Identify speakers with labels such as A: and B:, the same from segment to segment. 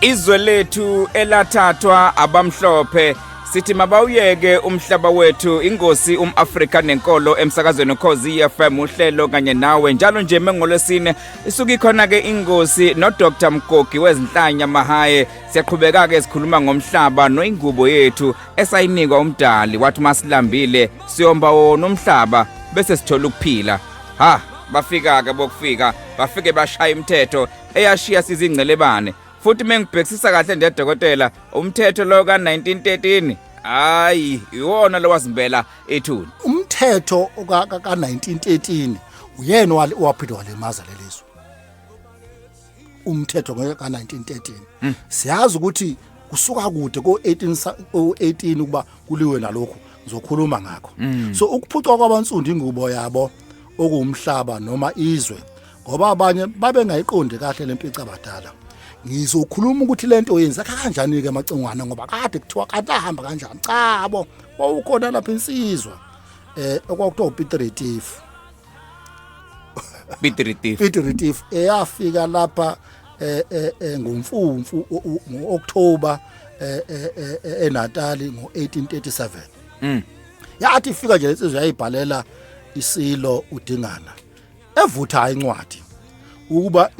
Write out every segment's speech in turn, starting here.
A: Izwe lethu elathathwa abamhlophe sithi mabawuyeke umhlaba wethu ingosi umAfrika nenkolo emsakazweni Khosi FM uhlelo kanye nawe njalo nje mengolosine isuka ikhona ke ingosi no Dr Mgogi wezinhlanya Mahaye siyaqhubeka ke sikhuluma ngomhlaba noingubo yethu esayinikwa umdali wathi masilambile siyomba wona umhlaba bese sithola ukuphila ha bafika ke bokufika bafike bashaya imithetho eyashiya sizingcelebane futhi mengibhekisisa kahle ndedokotela umthetho lo ka1913 hayi iwona lo wazimbela ethuni
B: umthetho ka1913 uyena waphinde walemaza lelizwe umthetho ka1913 siyazi ukuthi kusuka kude ko18 kuba kuliwe nalokho ngizokhuluma ngakho so ukuphucwa kwabansundu ingubo yabo okuwumhlaba noma izwe ngoba abanye babengayiqondi kahle lempica abadala ngizokhuluma ukuthi lento yenza kanjani ke macengwana ngoba kade kuthiwa kade ahamba kanjani cha bo wawukhona lapha insizwa okwakuthiwa uPeter Retief eyafika lapha ngomfumfu ngoOctober eNatali ngo1837 yathi ifika nje insizwa yayibhalela isilo uDingana evutha incwadi ukuba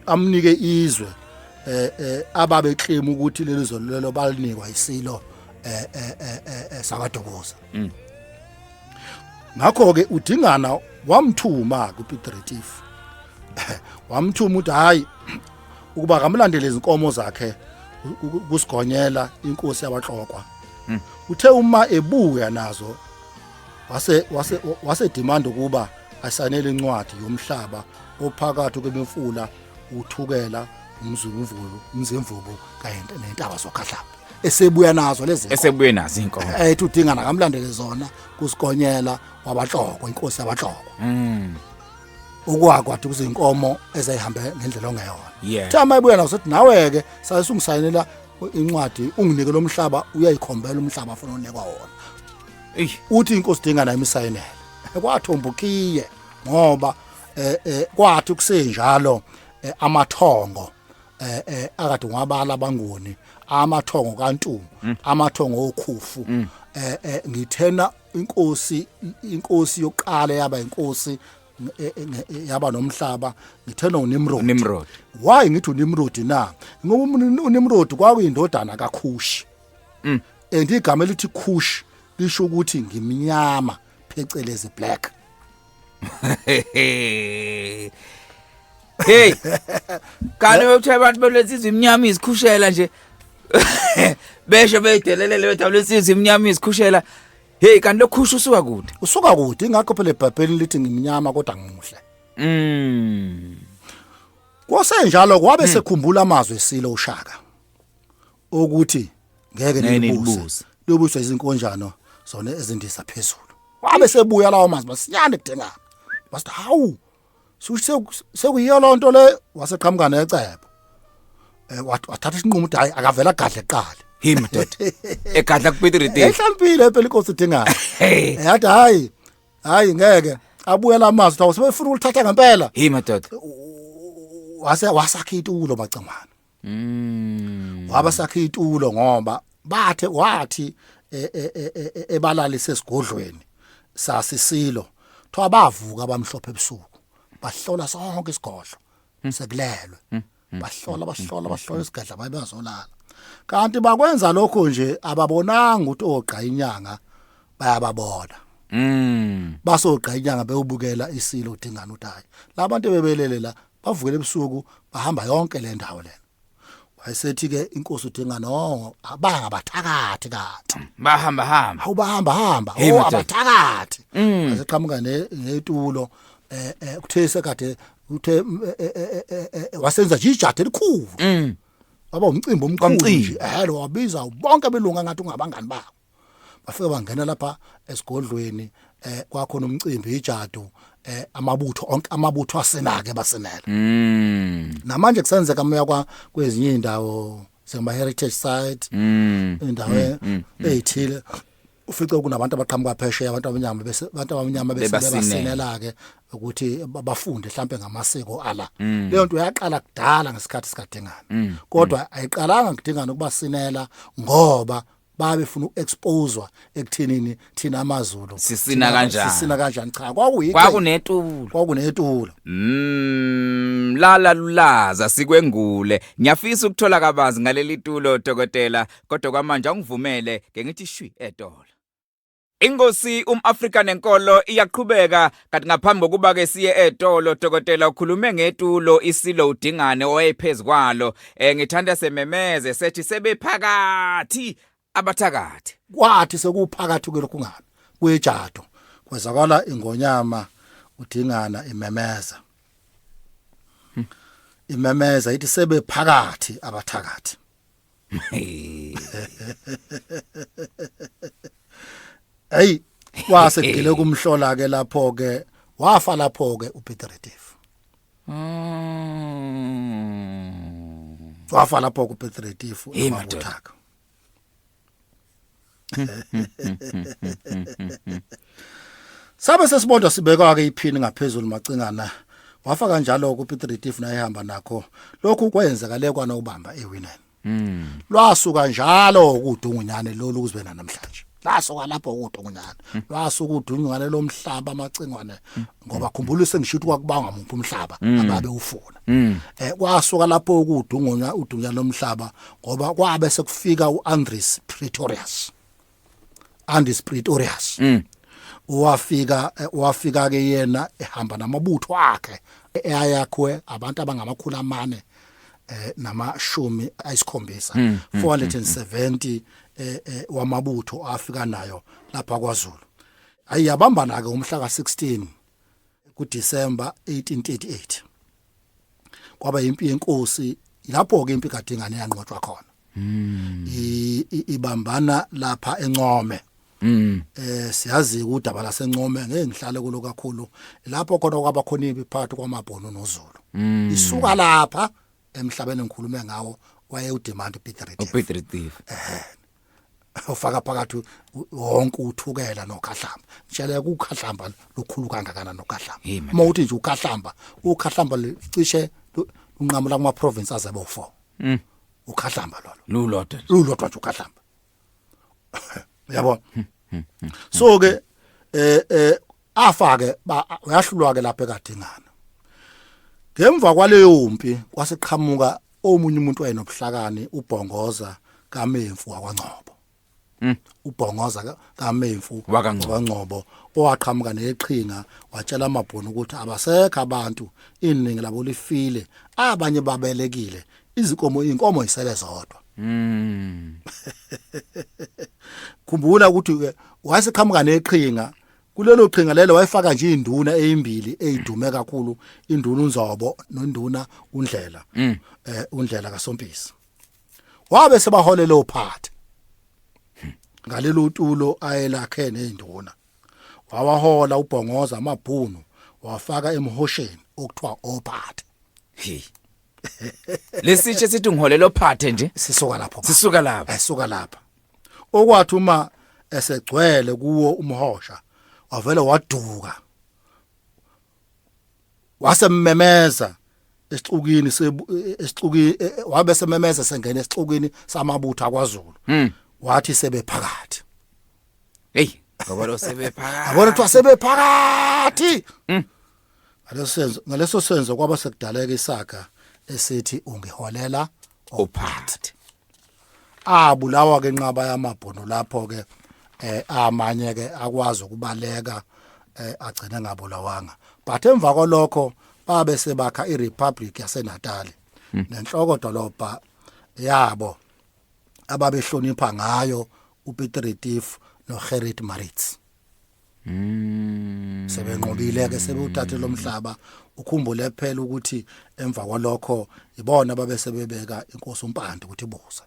B: amnike izwe ababe claim ukuthi lelizo lelo balinikwa isilo sakaDokoza ngakho ke uDingana wamthuma kuPeter Retief wamthuma uthi hayi ukuba kamlandele izinkomo zakhe kusigonyela inkosi yabaxokwa uthe uma ebuya nazo wase demand ukuba asanele incwadi yomhlaba ophakathi kwemifula uthukela umzimvubu kanye nentaba sokhahlaba esebuya nazo
A: inkomo
B: ethi uDingana kamlandele zona kusigonyela wabaxoko inkosi yabaxoko okwakwathi kuzinkomo ezayihambe ngendlela ongeyona thama ibuya nazo uthi nawe ke sayisungisayinela incwadi unginike lo mhlaba uyayikhombela umhlaba afuna unikwa wona uthi inkosi Dingana imisayinele kwathombukiye ngoba kwathi kusenjalo amathongo akade ngwabala bangoni amathongo kaNtunu amathongo okhufu ngithena inkosi yokuqala yaba inkosi yaba nomhlaba ngithena uNimrod why ngithi uNimrod na ngoba uNimrod kwakuyindodana kaKhushi igama elithi Kush lisho ukuthi ngimnyama phecelezi black
A: hey kani wethu abantu belezizwe imnyama izikhushela nje beshe beyidelelele wethu lesizwe imnyama izikhushela hey kanti lokhusha usuka kude
B: ingakho phela eBhayibhelini lithi ngimnyama kodwa ngimuhle kwasenjalo kwabe sekhumbula amazwi esilo uShaka ukuthi ngeke nilibuze lobuswa izinkonjano zona ezindisa phezulu wabe sebuya lawo mazwi basinyane kudengana basithi hawu sekuyiyo lonto le waseqhamuka necebo wathatha isinqumo uthi hayi akavela gadle qala
A: madoda egadla kuPeter Retief
B: ehlampile phela inkosi uDingana yathi hayi ngeke abuya lamazwi thawu sebefuna ulithatha ngempela
A: madoda
B: wasakha itulo macengwana wabasakha itulo ngoba wathi ebalali sesigodlweni sasisilo thoba bavuka abamhlophe ebusuku bahlola sonke isigodlo sekulelwe bahlola isigadla bayabazolala kanti bakwenza lokho nje ababonanga ukuthi oqa inyanga bayababona basoqa inyanga beyobukela isilo uDingana uThayi labantu bebelele la bavukele ebusuku bahamba yonke le ndawo lena wayesethi ke inkosi uDingana abanga bathakathi kanti
A: bahamba
B: abathakathi aseqhamuka netulo kuthe sekade uthe wasenza nje ijade elikhulu waba umcimbi omkhulu nje lo wabiza bonke belunga ngathi ungabangani babo bafike bangena lapha esigodlweni kwakhona umcimbi ijadu amabutho onke amabutho asenake basenela namanje kusenzeka moya kwezinye indawo sema heritage site indawo ezithile ufice kunabantu abaqhamuka phesheya abantu abanyama bese basenela ke ukuthi bafunde mhlambe ngamasiko ala leyo nto yaqala kudala ngesikhathi sikadingana kodwa ayiqalanga kudingana ukuba sinela ngoba babefuna ukuexposewa ekuthenini thina amaZulu
A: sisina
B: kanjani cha kwakunetulo
A: lala lulaza sikwengule ngiyafisa ukuthola kabanzi ngaleli tulo dokotela kodwa kwamanje angivumele ke ngithi shwi etolo Ingosi Afrika nenkolo iyaqhubeka kanti ngaphambi kokuba ke siye etolo dokotela ukhulume ngetulo isilo udingane owayephezkwalo ngithanda sememeze sethi sebephakathi abathakathi
B: kwathi sekuphakathi kwelokungana kwejado kwezakala ingonyama udingana imemeza ithi sebephakathi abathakathi hey wasekugile kumhlola ke lapho ke wafa lapho ke uPeter Retief wafa lapho ku Peter Retief uMabuthaka sabe sesibonda sibeka ke iphini ngaphezulu macingana wafa kanjalo ku Peter Retief na ehamba nakho lokhu kwenzekale kwana ubamba ewinene lwasuka njalo ukudungunyane lolu ukuzibena namhlanje lasuka lapho ukudungunyane lwasuka udungunyane lomhlaba amacingwane ngoba khumbula sengishithi kwakubanga umuntu umhlaba ababe ufuna kwasuka lapho udungunyane lomhlaba ngoba kwabe sekufika uAndries Pretorius wafika ke yena ehamba namabutho akhe ayakhwe abantu abangamakhulu amane namashumi ayisikhombisa 470 wamabutho afika nayo lapha kwaZulu ayiyabambana ke umhla ka16 kuDisemba 1838 kwaba impi yenkosi lapho ke impi kaDingane yanqotshwa khona ibambana lapha eNcome siyazi udaba laseNcome ngeke ngihlale kulo kakhulu lapho khona kwaba khona impi phakathi kwaMabhunu noZulu isuka lapha emhlabeni engikhulume ngawo waye udemand Peter Retief ufaka phakathi wonke uthukela nokhahlamba njalo ukukhahlamba lukhulu kangakana nokhahlamba uma uthi nje ukhahlamba licishe unqamula kuma province azabe u4 ukhahlamba lulodwa nje ukhahlamba yabo so ke afake uyahlulwa ke lapha eKadingana ngemva kwaleyo mpi kwaseqhamuka omunye umuntu wayenobuhlakani uBhongoza kaMemfu wakwaNgcobo uBhongoza kaMemfu wakwaNgcobo owaqhamuka neqhinga watshela amaBhunu ukuthi abasekho abantu iningi labo lifile abanye babelekile inkomo isele zodwa khumbula ukuthi wayeseqhamuka neqhinga kulelo qhinga lelo wayefaka nje induna ezimbili ezidume kakhulu induna uNzobo nonduna uNdlela uNdlela kaSompisi wabe sebaholela ophathe ngalelo tulo ayelakhe nezinduna wawahola uBhongoza amaBhunu wafaka emhosheni okuthiwa ophathe
A: lesitshe sithi ngiholela ophathe nje
B: sisuka lapha okwathi uma esegcwele kuwo umhosha wavele waduka wasememeza esixukini wabe sememeza sengena esixukini samabutho akwaZulu wathi sebephakathi
A: ngoba sebephakathi
B: abona ukuthi sebephakathi ngaleso senzo kwaba sekudaleka isaga esithi ungiholela ophathe abulawa ke nqaba yamabhono lapho ke amanye ke akwazi ukubaleka agcina ngabulawanga but emva kwalokho babe sebakha iRepublic yaseNatal nenhloko dolobha yabo ababehlonipha ngayo uPeter Retief noGerrit Maritz sebenqobile ke sebewuthathe lomhlaba ukhumbule phela ukuthi emva kwalokho ibona babesebebeka inkosi uMpande ukuthi ibusa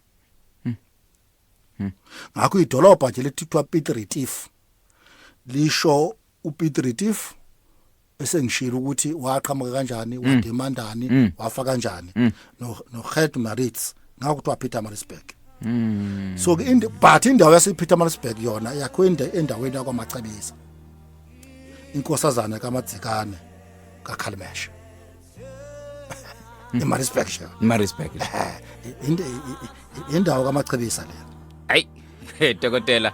B: ngakho idolobha nje lethithwa Piet Retief lisho uPiet Retief bese ngishilo ukuthi waqhamuka kanjani wademandani wafa kanjani no Gert Maritz ngakho kuthiwa Pietermaritzburg so but indawo yasePietermaritzburg yona yakwenda endaweni yakwaMacebisa inkosazana kaMadzikane kaKhalmeshe eMaritzburg
A: Maritzburg
B: indawo kaMacebisa leyo
A: hayi dokotela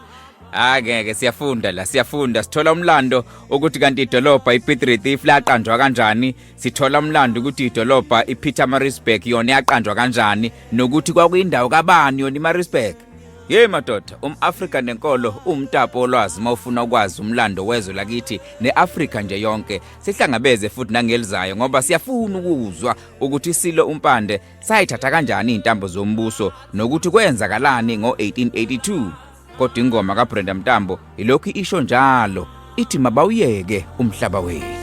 A: ngeke siyafunda sithola umlando ukuthi kanti idolobha iPiet Retief laqanjwa kanjani sithola umlando ukuthi idolobha iPietermaritzburg yona yaqanjwa kanjani nokuthi kwakuyindawo kabani yona iMaritzburg madoda umAfrika nenkolo umtapo olwazi mawufuna ukwazi umlando wezwe lakithi neAfrika nje yonke sihlangabeze futhi nangelizayo ngoba siyafuna ukuzwa ukuthi iSilo uMpande sayithatha kanjani intambo zombuso nokuthi kwenzakalani ngo1882 kodwa ingoma kaBrenda Mtambo ilokhu isho njalo ithi mabawuyeke umhlaba wethu.